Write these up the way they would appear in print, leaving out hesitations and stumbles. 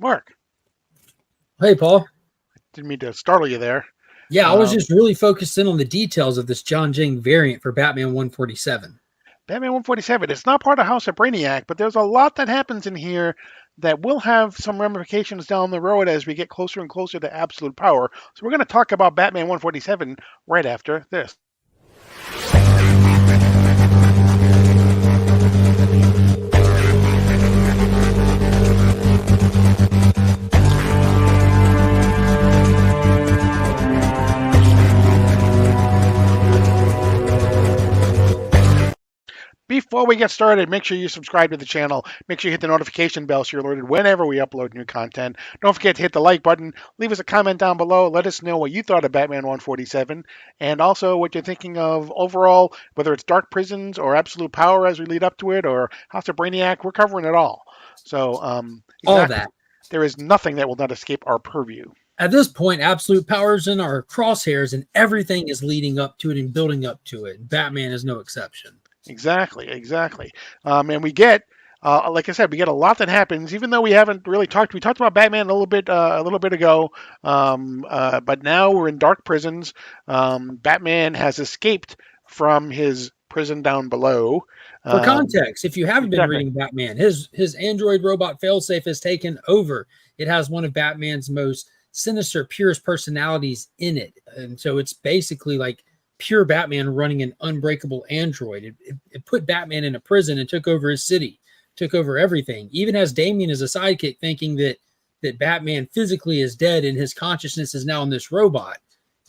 Mark, Hey, Paul. didn't mean to startle you there. Yeah, I was just really focused in on the details of this John Jing variant for Batman 147. Batman 147. It's not part of House of Brainiac, but there's a lot that happens in here that will have some ramifications down the road as we get closer and closer to absolute power. So we're going to talk about Batman 147 right after this. Before we get started, make sure you subscribe to the channel. Make sure you hit the notification bell so you're alerted whenever we upload new content. Don't forget to hit the like button. Leave us a comment down below. Let us know what you thought of Batman 147 and also what you're thinking of overall, whether it's Dark Prisons or Absolute Power as we lead up to it or House of Brainiac. We're covering it all. So All of that. There is nothing that will not escape our purview. At this point, absolute powers in our crosshairs and everything is leading up to it and building up to it. Batman is no exception. Exactly. And we get, like I said, we get a lot that happens. Even though we haven't really talked, we talked about Batman a little bit ago, but now we're in Dark Prisons. Batman has escaped from his prison down below. For context, if you haven't been reading Batman, his android robot failsafe has taken over. It has one of Batman's most sinister, purest personalities in it, and so it's basically like pure Batman running an unbreakable android. It put Batman in a prison and took over his city, took over everything. Even has Damian as a sidekick, thinking that Batman physically is dead and his consciousness is now in this robot.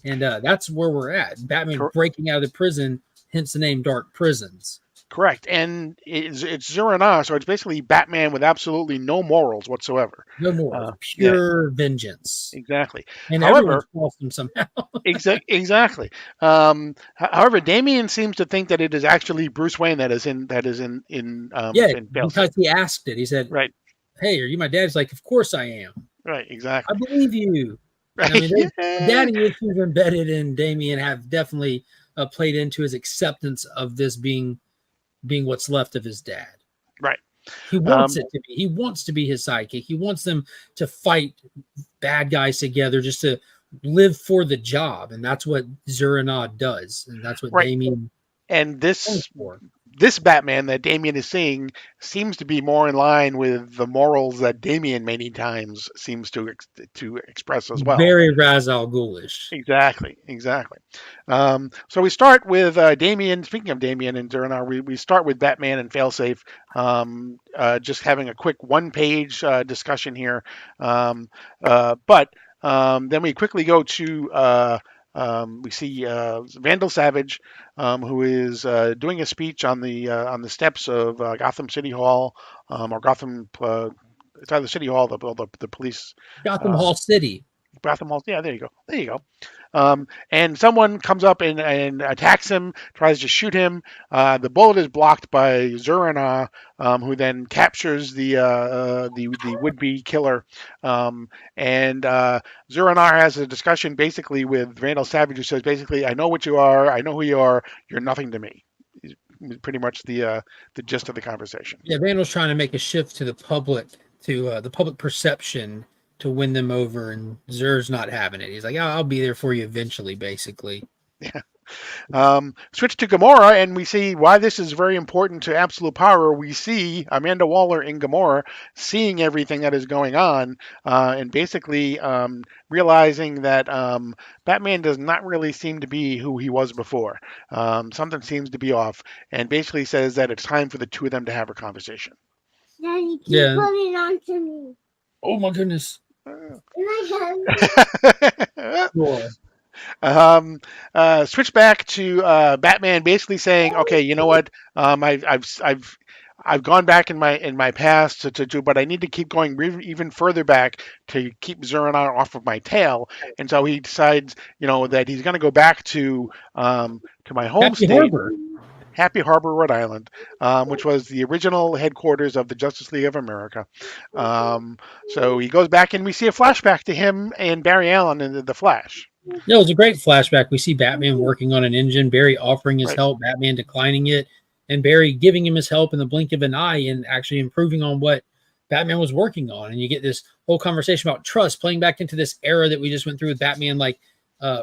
And that's where we're at. Batman breaking out of the prison, hence the name Dark Prisons. Correct. And it's Zero-Na, so it's basically Batman with absolutely no morals whatsoever. No morals. Pure vengeance. Exactly. And everyone's lost him somehow. Exactly. However, Damian seems to think that it is actually Bruce Wayne that is in because he asked it. He said, "Right, hey, are you my dad?" He's like, "Of course I am." Right, exactly. I believe you. Right. I mean, daddy issues embedded in Damian have definitely played into his acceptance of this being what's left of his dad. Right. He wants it to be. He wants to be his sidekick. He wants them to fight bad guys together just to live for the job. And that's what Zero-Na does. And that's what Damian. And this Batman that Damian is seeing seems to be more in line with the morals that Damian many times seems to express as well. Very Ra's al Ghulish. Exactly. So we start with Damian. Speaking of Damian and Zero-Na, we start with Batman and Failsafe, just having a quick one-page discussion here. But then we quickly go to we see Vandal Savage, who is doing a speech on the steps of Gotham City Hall, or Gotham. It's either City Hall, the police. Gotham Hall City. Gotham Hall. Yeah, there you go. And someone comes up and attacks him, tries to shoot him. The bullet is blocked by Zero-Na, who then captures the would-be killer. And Zero-Na has a discussion basically with Vandal Savage, who says basically, "I know what you are. I know who you are. You're nothing to me." Pretty much the gist of the conversation. Yeah, Vandal's trying to make a shift to the public, the public perception, to win them over, and Zer's not having it. He's like, I'll be there for you eventually, basically. Yeah. Switch to Gamora, and we see why this is very important to Absolute Power. We see Amanda Waller in Gamora seeing everything that is going on, and basically realizing that Batman does not really seem to be who he was before. Something seems to be off, and basically says that it's time for the two of them to have a conversation. Daddy, keep putting it on to me. Oh my goodness. Switch back to Batman basically saying, "Okay, you know what? I've gone back in my past to do, but I need to keep going even further back to keep Zero-Na off of my tail." And so he decides, that he's going to go back to my home state. Happy Harbor, Rhode Island, which was the original headquarters of the Justice League of America. So he goes back, and we see a flashback to him and Barry Allen in The Flash. No, it's a great flashback. We see Batman working on an engine, Barry offering his help, Batman declining it, and Barry giving him his help in the blink of an eye and actually improving on what Batman was working on. And you get this whole conversation about trust, playing back into this era that we just went through with Batman, like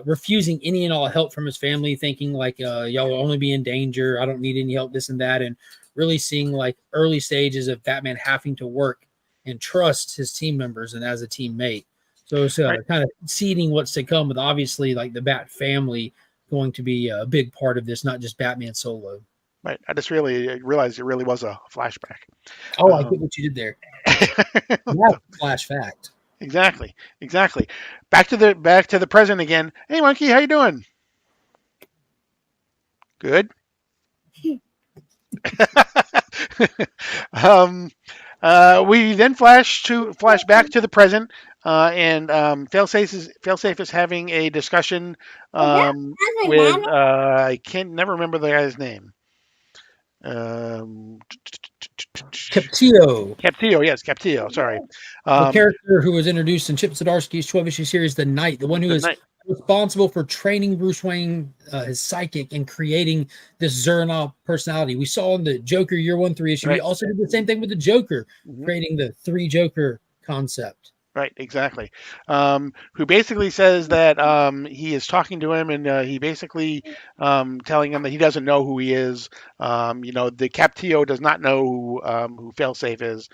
refusing any and all help from his family, thinking like, y'all will only be in danger. I don't need any help, this and that. And really seeing like early stages of Batman having to work and trust his team members and as a teammate. So it's kind of seeding what's to come, with obviously like the Bat family going to be a big part of this, not just Batman solo. Right. I just really realized it really was a flashback. Oh, I get what you did there. Yeah, flash fact. Exactly. Back to the present again. Hey, Monkey, how you doing? Good. We then flash back to the present, and Failsafe is having a discussion with I can't never remember the guy's name. Captillo. Yes, Captillo. Sorry. The character who was introduced in Chip Zdarsky's 12-issue series, The Knight, the one who is responsible for training Bruce Wayne, his psychic, and creating this Zernal personality. We saw in the Joker Year 1 3 issue. Right. We also did the same thing with the Joker, creating the 3 Joker concept. Right, exactly. Who basically says that he is talking to him, and he basically telling him that he doesn't know who he is. The Captillo does not know who Failsafe is,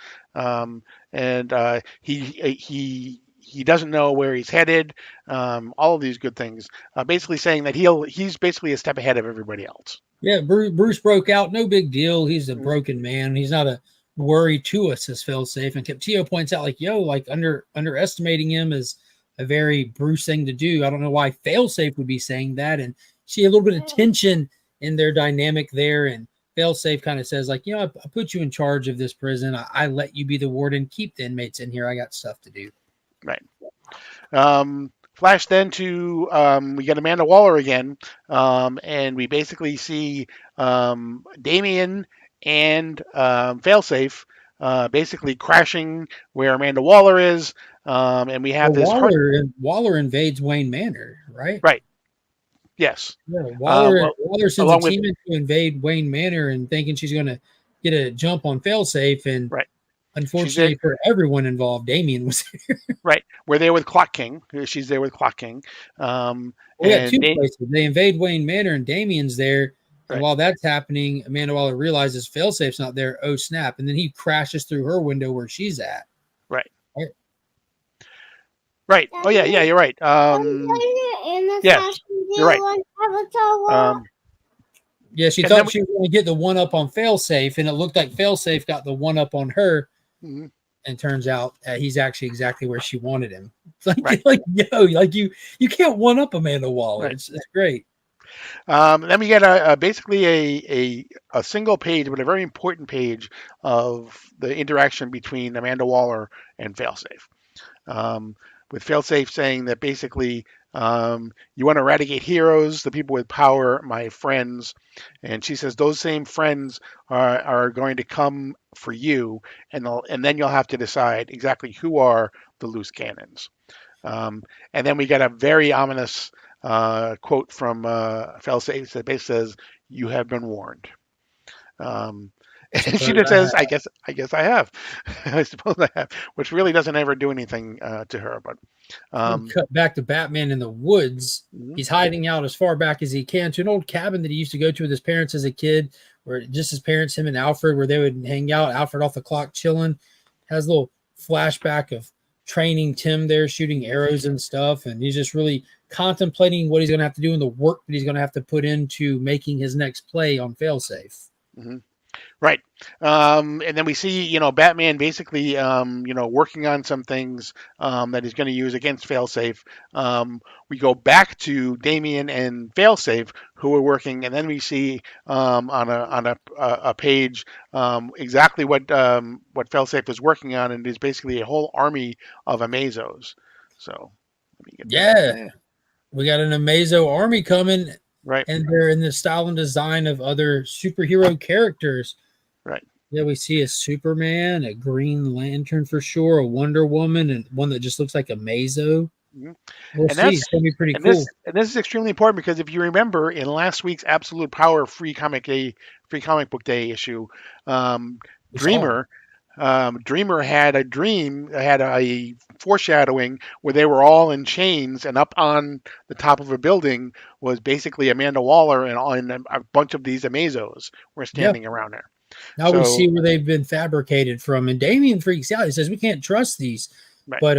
and he doesn't know where he's headed. All of these good things, basically saying that he's basically a step ahead of everybody else. Yeah, Bruce broke out. No big deal. He's a broken man. He's not a worry to us as Failsafe. And Captillo points out, like, underestimating him is a very Bruce thing to do. I don't know why Failsafe would be saying that. And see a little bit of tension in their dynamic there. And Failsafe kind of says, like, I put you in charge of this prison. I let you be the warden. Keep the inmates in here. I got stuff to do. Right. Flash then to we get Amanda Waller again, and we basically see Damian and Failsafe basically crashing where Amanda Waller is, and we have Waller invades Wayne Manor, right? Right. Yes. Yeah, Waller sends a team in to invade Wayne Manor and thinking she's going to get a jump on Failsafe, and unfortunately for everyone involved, Damian was there. Right. We're there with Clock King. She's there with Clock King. We got 2 places. They invade Wayne Manor and Damian's there. And while that's happening, Amanda Waller realizes Failsafe's not there. Oh, snap. And then he crashes through her window where she's at. Right. Right. Oh, yeah, you're right. You're right. Yeah, she thought she was going to get the one-up on Failsafe, and it looked like Failsafe got the one-up on her. Mm-hmm. And turns out he's actually exactly where she wanted him. You can't one-up Amanda Waller. Right. It's great. Then we get basically a single page, but a very important page of the interaction between Amanda Waller and Failsafe. With Failsafe saying that basically you want to eradicate heroes, the people with power, my friends. And she says those same friends are going to come for you, and then you'll have to decide exactly who are the loose cannons. And then we get a very ominous quote from Failsafe that basically says, "You have been warned." And she just says, "I guess I have. I suppose I have," which really doesn't ever do anything to her. But cut back to Batman in the woods. Mm-hmm. He's hiding out as far back as he can to an old cabin that he used to go to with his parents as a kid, where just his parents, him and Alfred, where they would hang out. Alfred off the clock chilling. Has a little flashback of training Tim there, shooting arrows and stuff, and he's just really contemplating what he's going to have to do and the work that he's going to have to put into making his next play on Failsafe. Mm-hmm. Right. And then we see, Batman basically, working on some things that he's going to use against Failsafe. We go back to Damian and Failsafe, who are working, and then we see on a page exactly what Failsafe is working on, and it's basically a whole army of Amazos. So, let me get we got an Amazo army coming. Right. And they're in the style and design of other superhero characters. Right. Yeah, we see a Superman, a Green Lantern for sure, a Wonder Woman, and one that just looks like a Mazo. Mm-hmm. We'll see. It's going to be pretty cool. This is extremely important because if you remember in last week's Absolute Power Free Comic Book Day issue, Dreamer Dreamer had a dream, had a foreshadowing where they were all in chains, and up on the top of a building was basically Amanda Waller and a bunch of these Amazos were Yeah. standing around her. Now we see where they've been fabricated from. And Damien freaks out. He says, we can't trust these. Right. But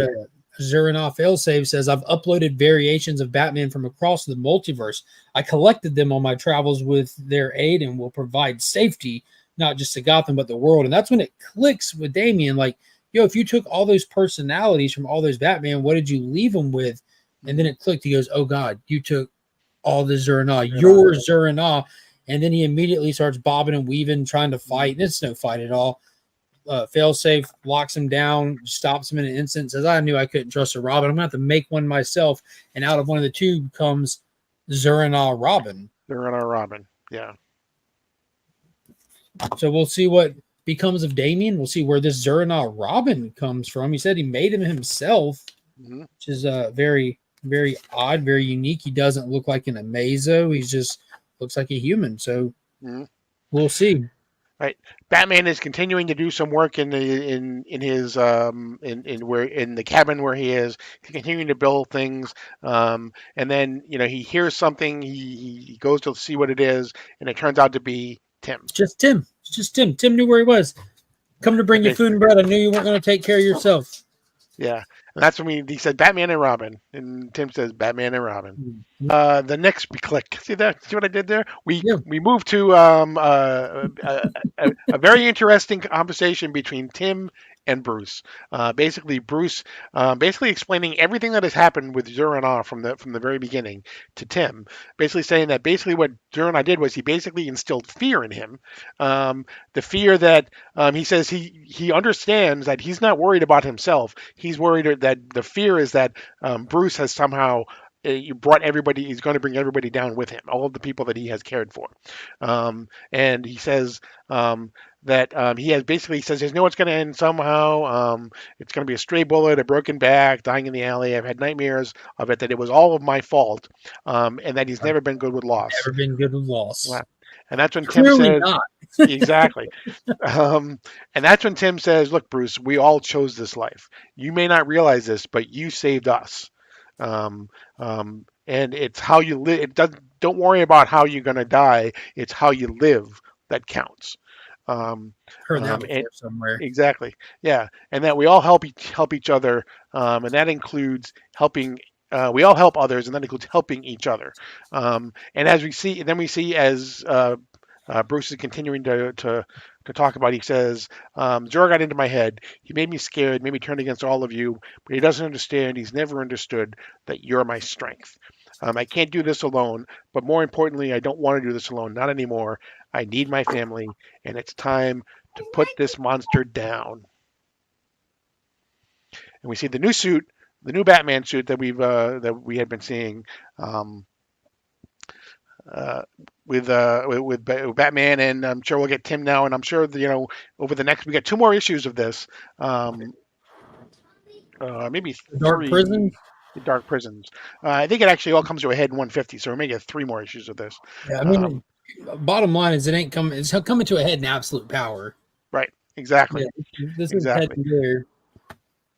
Zuranoff Failsafe says, I've uploaded variations of Batman from across the multiverse. I collected them on my travels with their aid and will provide safety, not just to Gotham, but the world. And that's when it clicks with Damien. Like, yo, if you took all those personalities from all those Batman, what did you leave them with? And then it clicked. He goes, oh, God, you took all the Zur-En-Arrh. You're Zur-En-Arrh. And then he immediately starts bobbing and weaving, trying to fight. And it's no fight at all. Failsafe locks him down, stops him in an instant, says, I knew I couldn't trust a Robin. I'm going to have to make one myself. And out of one of the two comes Zur-En-Arrh Robin. Zur-En-Arrh Robin, yeah. So we'll see what becomes of Damien. We'll see where this Zur-En-Arrh Robin comes from. He said he made him himself, which is very, very odd, very unique. He doesn't look like an Amazo. He just looks like a human. So we'll see. Right, Batman is continuing to do some work in his in the cabin where he is, continuing to build things, and then he hears something. He goes to see what it is, and it turns out to be Tim. It's just Tim. It's just Tim. Tim knew where he was. Come to bring you food and bread. I knew you weren't going to take care of yourself. Yeah, and that's when he said Batman and Robin, and Tim says Batman and Robin. The next we click. See that? See what I did there? We move to a very interesting conversation between Tim and Bruce. Bruce explaining everything that has happened with Zur-En-Arrh from the very beginning to Tim. Basically saying that what Zur-En-Arrh did was he basically instilled fear in him. The fear that he says he understands that he's not worried about himself. He's worried that the fear is that Bruce has somehow brought everybody. He's going to bring everybody down with him, all of the people that he has cared for. And he says that he says there's no it's going to end somehow. It's going to be a stray bullet, a broken back, dying in the alley. I've had nightmares of it, that it was all of my fault, and that he's never been good with loss. Never been good with loss. Yeah. And that's when Tim says, exactly. And that's when Tim says, look, Bruce, we all chose this life. You may not realize this, but you saved us. And it's how you live. Don't worry about how you're going to die. It's how you live that counts. Heard that before somewhere. Exactly. Yeah. And that we all help each other. And that includes helping. We all help others, and that includes helping each other. And as we see, as Bruce is continuing to talk about, he says, Zor got into my head. He made me scared, made me turn against all of you, but he doesn't understand. He's never understood that you're my strength. I can't do this alone, but more importantly, I don't want to do this alone. Not anymore. I need my family, and it's time to put this monster down. And we see the new suit, the new Batman suit that we had been seeing with Batman, and I'm sure we'll get Tim now, and I'm sure over the next we got 2 more issues of this, maybe Dark 3. Prison. The Dark Prisons. I think it actually all comes to a head in 150, so we may get 3 more issues of this. Yeah, I mean, bottom line is it's coming to a head in Absolute Power. Right. Exactly. Yeah, this is head and there.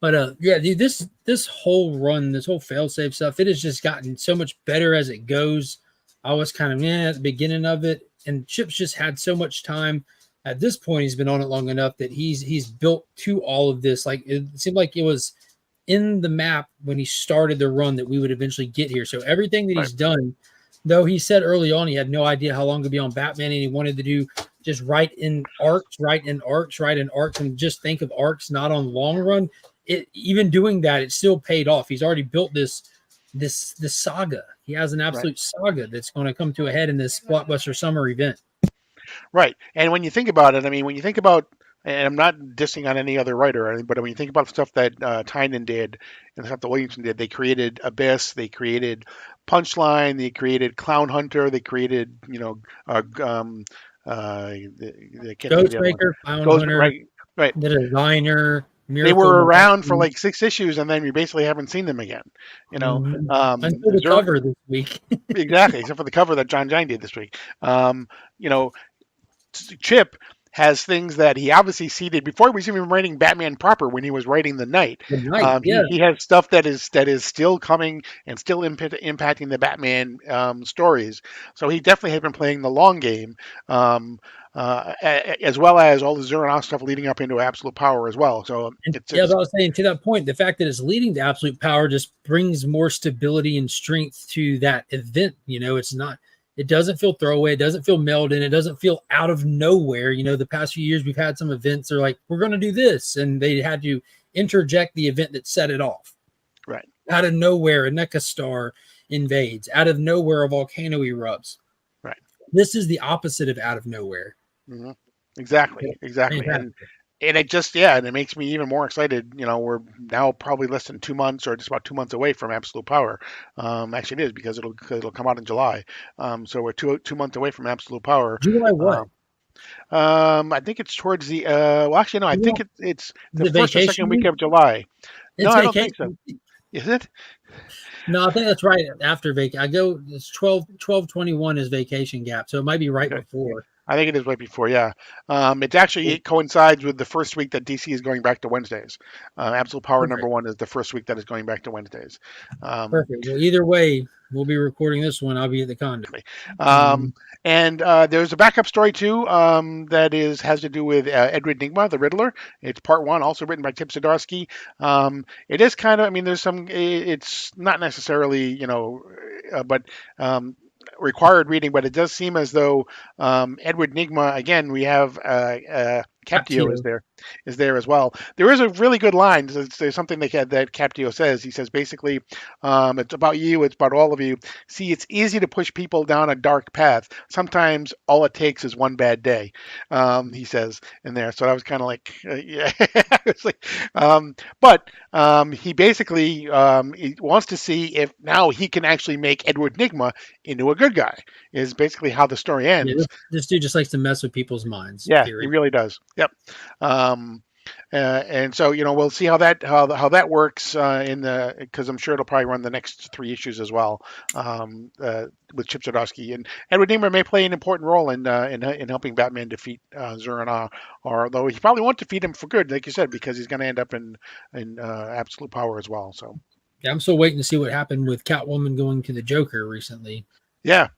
But dude, this whole run, this whole failsafe stuff, it has just gotten so much better as it goes. I was kind of at the beginning of it, and Chip's just had so much time. At this point, he's been on it long enough that he's built to all of this. Like, it seemed like it was in the map when he started the run that we would eventually get here. So everything that he's done, though he said early on he had no idea how long to be on Batman, and he wanted to do just write in arcs, and just think of arcs, not on long run. Even doing that, it still paid off. He's already built this saga. He has an absolute saga that's going to come to a head in this blockbuster summer event. Right. And when you think about it, I mean, and I'm not dissing on any other writer, but when you think about the stuff that Tynan did and the stuff that Williamson did, they created Abyss, they created Punchline, they created Clown Hunter, they created, Ghostmaker, Clown Hunter, right. The Designer. They were around for like 6 issues, and then we basically haven't seen them again. Until the cover this week. Exactly, except for the cover that John did this week. Chip has things that he obviously seeded before he was even writing Batman proper. When he was writing the Knight, The Knight, he has stuff that is still coming and still impacting the Batman stories. So he definitely has been playing the long game. As well as all the Xeronox stuff leading up into Absolute Power as well. So as I was saying, to that point, the fact that it's leading to Absolute Power just brings more stability and strength to that event. It doesn't feel throwaway, it doesn't feel mailed in, it doesn't feel out of nowhere. The past few years we've had some events that are like, we're going to do this, and they had to interject the event that set it off. Right. Out of nowhere, a NECA star invades. Out of nowhere, a volcano erupts. Right. This is the opposite of out of nowhere. Mm-hmm. Exactly. And it makes me even more excited. We're now probably less than 2 months, or just about 2 months away from Absolute Power. Actually, it is, because it'll come out in July. So we're 2 months away from Absolute Power. July what? I think it's towards the. Well, actually, no. I think it's the first or second week of July. No, I don't think so. Is it? No, I think that's right after vacation. It's 12/21 is vacation gap, so it might be right before. I think it is right before, yeah. It coincides with the first week that DC is going back to Wednesdays. Absolute Power #1 is the first week that is going back to Wednesdays. Perfect. Well, either way, we'll be recording this one. I'll be at the condo. And there's a backup story too that has to do with Edward Nygma, the Riddler. It's part 1, also written by Chip Zdarsky. It is kind of, there's some. It's not necessarily, but required reading, but it does seem as though Edward Nygma, again, we have Captio is there as well. There is a really good line. There's something that Captio says. He says basically, it's about you, it's about all of you. See, it's easy to push people down a dark path. Sometimes all it takes is one bad day, he says in there. So I was kind of like, yeah. But he basically he wants to see if now he can actually make Edward Nygma into a good guy, is basically how the story ends. Yeah, this dude just likes to mess with people's minds. Yeah, he really does. Yep. And so we'll see how that works because I'm sure it'll probably run the next 3 issues as well, with Chip Zdarsky, and Edward Nygma may play an important role in helping Batman defeat Zur-En-Arrh, although he probably won't defeat him for good, like you said, because he's going to end up in Absolute Power as well. So yeah, I'm still waiting to see what happened with Catwoman going to the Joker recently. Yeah,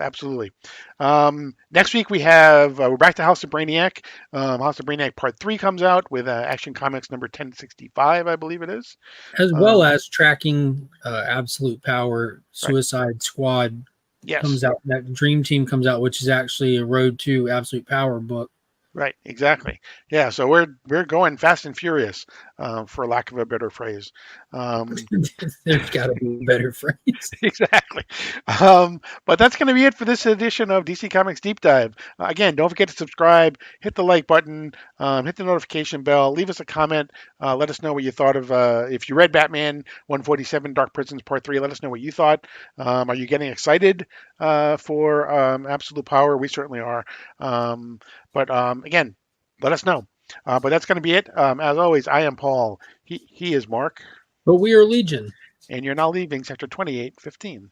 absolutely. Next week we're back to House of Brainiac. House of Brainiac Part 3 comes out with Action Comics number 1065, I believe it is. As well as tracking Absolute Power, Suicide Squad comes out. That Dream Team comes out, which is actually a Road to Absolute Power book. Right, exactly. Yeah, so we're going fast and furious, for lack of a better phrase. There's got to be a better phrase. Exactly. But that's going to be it for this edition of DC Comics Deep Dive. Again, don't forget to subscribe, hit the like button, hit the notification bell, leave us a comment, let us know what you thought of, if you read Batman 147 Dark Prisons Part 3, let us know what you thought. Are you getting excited for Absolute Power? We certainly are. But again, let us know. But that's going to be it. As always, I am Paul. He is Mark. But we are Legion. And you're now leaving Sector 2815.